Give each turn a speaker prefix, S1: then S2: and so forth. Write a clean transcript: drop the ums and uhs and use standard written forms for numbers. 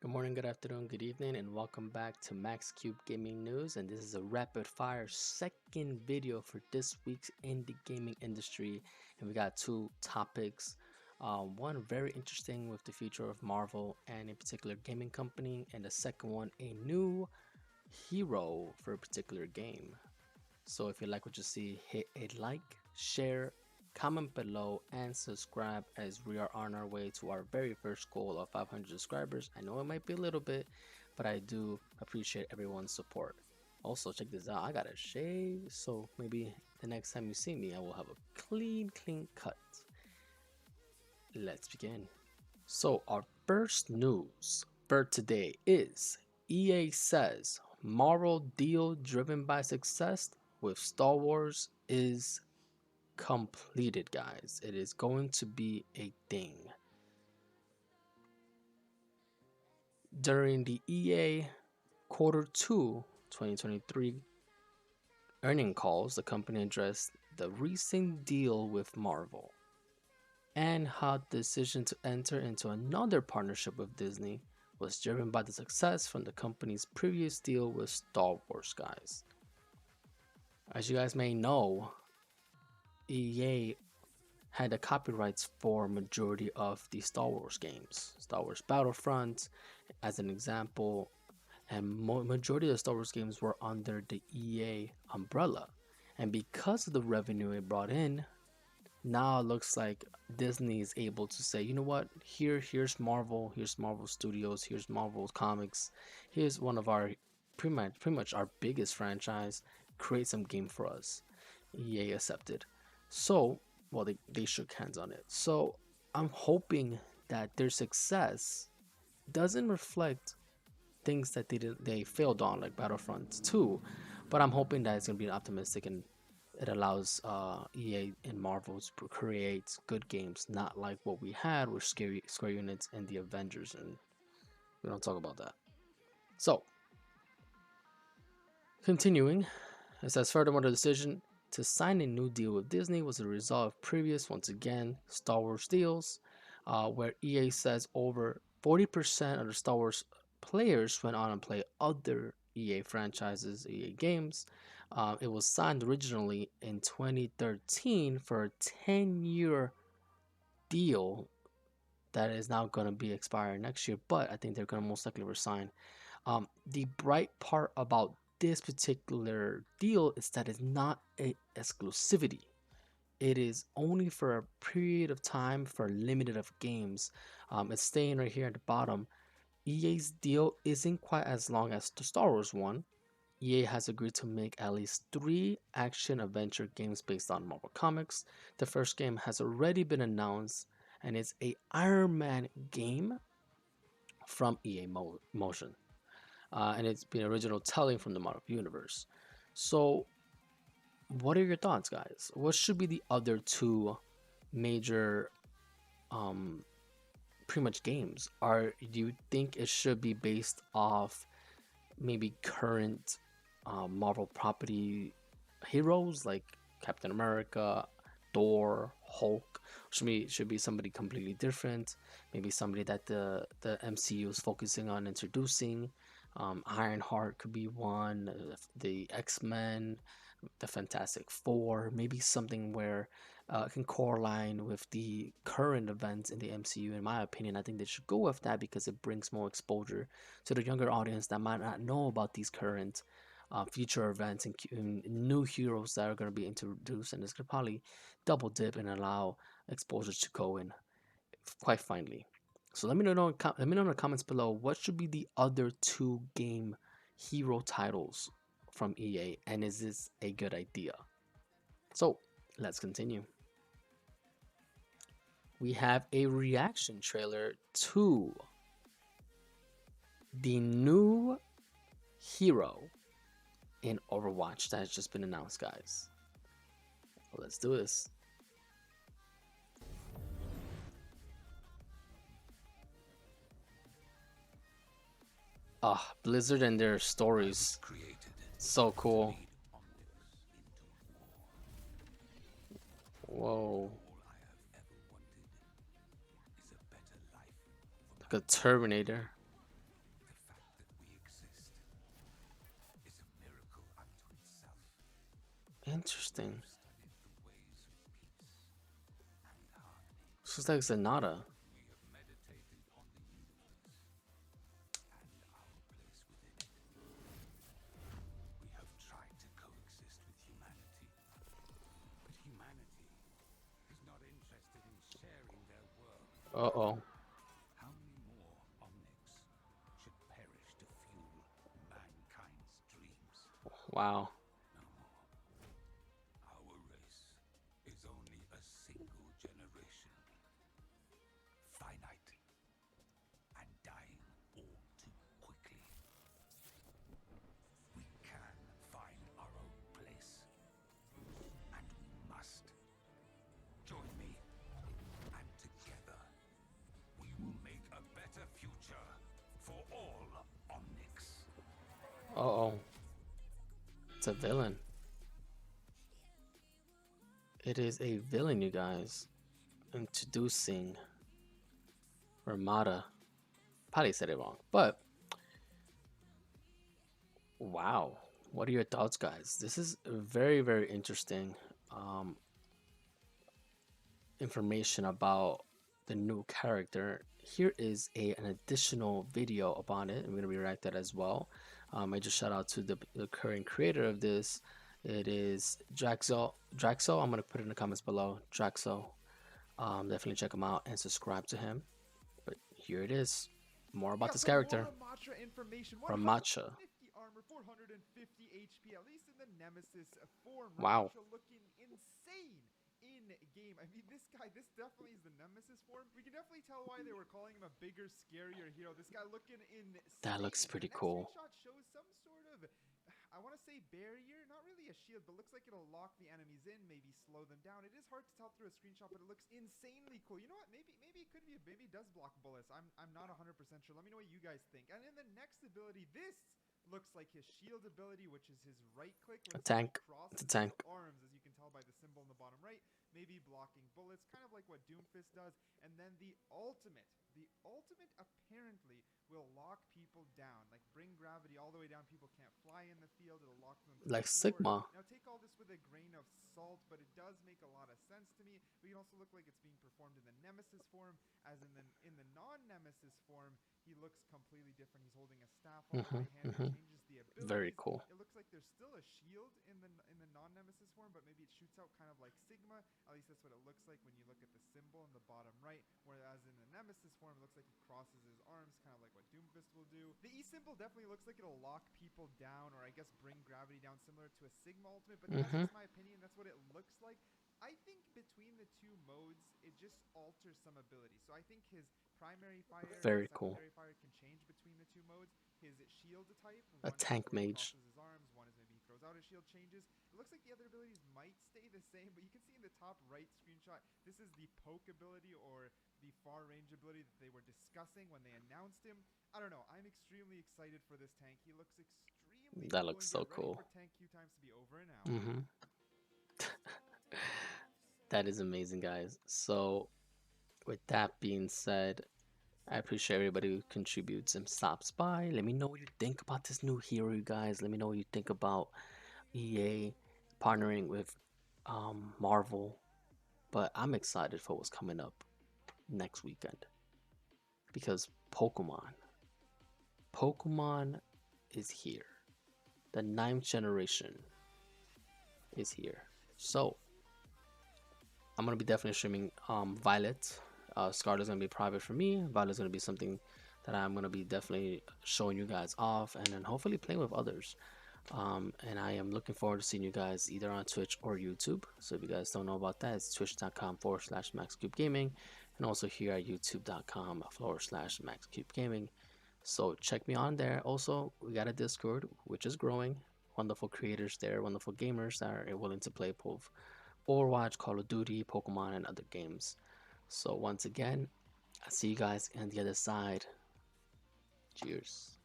S1: Good morning, good afternoon, good evening, and welcome back to MaxCubeGaming News. And this is a rapid fire second video for this week's indie gaming industry. And we got two topics. One very interesting with the future of Marvel and a particular gaming company, and the second one, a new hero for a particular game. So if you like what you see, hit a like, share, comment below, and subscribe as we are on our way to our very first goal of 500 subscribers. I know it might be a little bit, but I do appreciate everyone's support. Also, check this out. I got a shave, so maybe the next time you see me, I will have a clean cut. Let's begin. So our first news for today is EA says Marvel deal driven by success with Star Wars is completed, guys. It is going to be a thing. During the EA Q2 2023 earning calls, the company addressed the recent deal with Marvel and how the decision to enter into another partnership with Disney was driven by the success from the company's previous deal with Star Wars, guys. As you guys may know, EA had the copyrights for majority of the Star Wars games. Star Wars Battlefront, as an example, and majority of the Star Wars games were under the EA umbrella. And because of the revenue it brought in, now it looks like Disney is able to say, you know what, here's Marvel, here's Marvel Studios, here's Marvel Comics, here's one of our pretty much our biggest franchise, create some game for us. EA accepted. So, well, they shook hands on it. So I'm hoping that their success doesn't reflect things that they failed on, like Battlefront 2, but I'm hoping that it's gonna be optimistic and it allows EA and Marvel to create good games, not like what we had with Square Enix and the Avengers, and we don't talk about that. So, continuing, it says furthermore, the decision to sign a new deal with Disney was a result of previous, once again, Star Wars deals, where EA says over 40% of the Star Wars players went on and play other EA franchises, EA games. It was signed originally in 2013 for a 10-year deal that is now going to be expiring next year, but I think they're going to most likely resign. The bright part about this particular deal is that it's not a exclusivity. It is only for a period of time for limited of games. It's staying right here at the bottom. EA's deal isn't quite as long as the Star Wars one. EA has agreed to make at least 3 action adventure games based on Marvel Comics. The first game has already been announced, and it's a Iron Man game from EA Motion. And it's been original telling from the Marvel Universe. So, what are your thoughts, guys? What should be the other two major, pretty much games? Do you think it should be based off maybe current Marvel property heroes like Captain America, Thor, Hulk? Should be somebody completely different? Maybe somebody that the MCU is focusing on introducing. Ironheart could be one. The X-Men, the Fantastic Four. Maybe something where it can correlate with the current events in the MCU. In my opinion, I think they should go with that because it brings more exposure to the younger audience that might not know about these current future events and new heroes that are going to be introduced, and this could probably double dip and allow exposure to go in quite finely. So let me know in the comments below what should be the other two game hero titles from EA, and is this a good idea? So let's continue. We have a reaction trailer to the new hero in Overwatch that has just been announced, guys. Let's do this. Blizzard and their stories. So cool. Whoa. Like a Terminator. Interesting. This is like Zenata.
S2: We have tried to coexist with humanity, but humanity is not interested in sharing their world.
S1: Uh-oh.
S2: How many more Omnics should perish to fuel mankind's dreams?
S1: Wow.
S2: No more. Our race is only a single generation. Finite and dying all too quickly. We can find our own place. And we must. Join me. And together, we will make a better future for all Omnics.
S1: Uh-oh. It's a villain. It is a villain, you guys. Introducing Ramada. Probably said it wrong, but wow. What are your thoughts, guys? This is very, very interesting information about the new character. Here is an additional video about it. I'm going to react that as well. I just shout out to the current creator of this. It is Draxo. Draxo, I'm going to put it in the comments below. Draxo. Definitely check him out and subscribe to him. But here it is. More about this character.
S3: Ramacha information.
S1: Ramacha.
S3: 150 armor, 450 HP, at least in the Nemesis form.
S1: Wow.
S3: Ramacha looking insane in game. I mean, this guy, this definitely is the Nemesis form. We can definitely tell why they were calling him a bigger, scarier hero. This guy looking insane.
S1: That looks pretty
S3: the next
S1: cool.
S3: screenshot shows some sort of, I want to say barrier, not really a shield, but looks like it'll lock the enemies in, maybe slow them down. It is hard to tell through a screenshot, but it looks insanely cool. You know what? Maybe it could be, maybe it does block bullets. I'm not 100% sure. Let me know what you guys think. And in the next ability, this looks like his shield ability, which is his right click.
S1: A tank. It's a tank.
S3: Arms, as you can tell by the symbol in the bottom right, maybe blocking bullets, kind of like what Doomfist does. And then the ultimate apparently will lock people down, like bring gravity all the way down. People can't fly in the field. It'll lock them to
S1: Like
S3: the floor.
S1: Sigma.
S3: Now take all this with a grain of salt, but it does make a lot of sense to me. We can also look like it's being performed in the Nemesis form, as in the non-Nemesis form, he looks completely different. He's holding a staff on the right hand, which changes the ability.
S1: Very cool.
S3: It looks like there's still a shield in the non-Nemesis form, but maybe it shoots out kind of like Sigma. At least that's what it looks like when you look at the symbol in the bottom right. Whereas in the Nemesis form, it looks like he crosses his arms, kind of like what Doomfist will do. The E symbol definitely looks like it'll lock people down, or I guess bring gravity down, similar to a Sigma ultimate. But that's just my opinion. That's what it looks like. I think between the two modes, it just alters some abilities. So I think his primary fire and secondary fire can change between the two modes. His shield type,
S1: a tank mage.
S3: His arms, one is maybe he throws out a shield, changes. It looks like the other abilities might stay the same, but you can see in the top right screenshot, this is the poke ability, or the far range ability that they were discussing when they announced him. I don't know. I'm extremely excited for this tank. He looks extremely
S1: That
S3: cool.
S1: looks so cool.
S3: For tank queue times to be over and out.
S1: That is amazing, guys. So with that being said, I appreciate everybody who contributes and stops by. Let me know what you think about this new hero, you guys. Let me know what you think about EA partnering with Marvel. But I'm excited for what's coming up next weekend, because Pokemon is here. The 9th generation is here. So I'm gonna be definitely streaming Violet. Scarlet is gonna be private for me. Violet is gonna be something that I'm gonna be definitely showing you guys off, and then hopefully playing with others. And I am looking forward to seeing you guys either on Twitch or YouTube. So if you guys don't know about that, it's twitch.com/MaxCubeGaming, and also here at youtube.com/MaxCubeGaming. So check me on there. Also, we got a Discord, which is growing. Wonderful creators there, wonderful gamers that are willing to play both Overwatch, Call of Duty, Pokemon, and other games. So once again, I'll see you guys on the other side. Cheers.